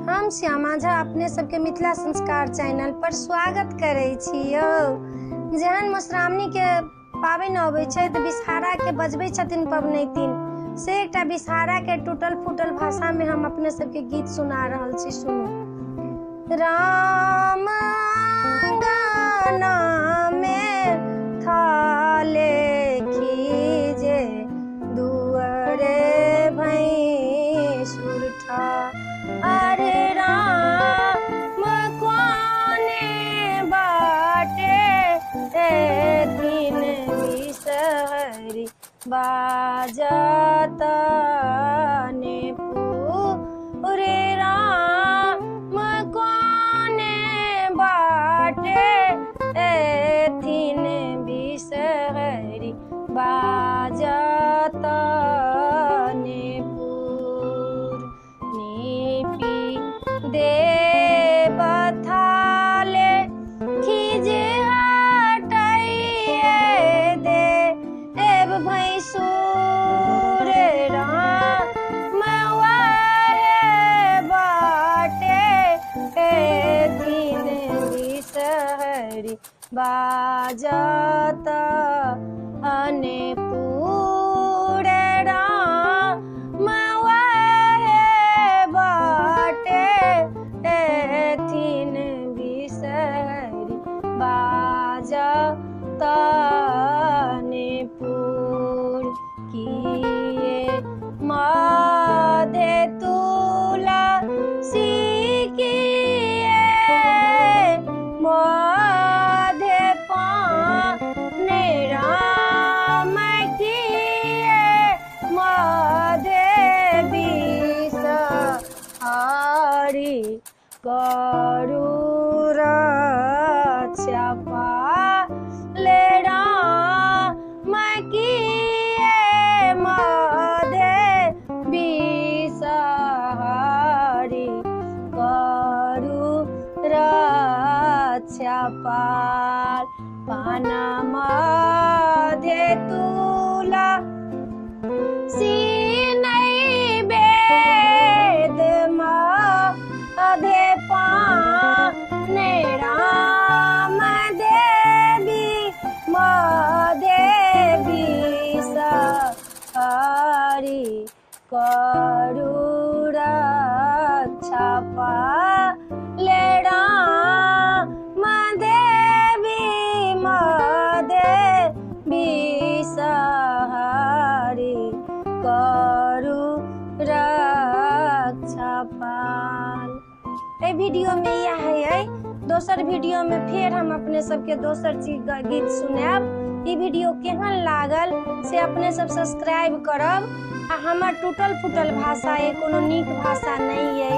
हम श्यामा झा अपने सबके मिथिला संस्कार चैनल पर स्वागत करै छियौ। जेहन मधुश्रावणी के पाबनि अबै छै तऽ विषहारा के बजबै छथिन पबनैतिन, से एकटा विषहारा के टूटल फूटल भाषा में हम अपने सबके गीत सुना रहल छी। सुनू। राम गाना में थाले खीजे दुअरे भैंसुर ठा, अरे राम कोने बाटे दिन बिसहरी बाजत ने पूरे राम कोने बाटे दिन बिसहरी बाजत ने देव थाले खीजे हटाइए देव भैंसुर राम बाटे दिन बिसहरी बाजत अने पूरे राम थिन बिसहरी बाजत ने पूर किए मधे तुलसी किए मधे पाने राम किए मधे बिसहरी करूर छपा ले राम किए मधे बिसहरी करूर छपाल पाना मधे तुला सी नहीं वेद मधे पाने राम देवी मधे बिसहरी करूर छपा ले राम देवी मधे बिसहरी करूर छपाल। ए वीडियो में यह है। दोसर वीडियो में फिर हम अपने सबके दोसर चीज गीत सुनाब। ई वीडियो केहन लागल से अपने सब सब्सक्राइब करब। आ हमर टूटल फूटल भाषा है, कोनो नीक भाषा नहीं है।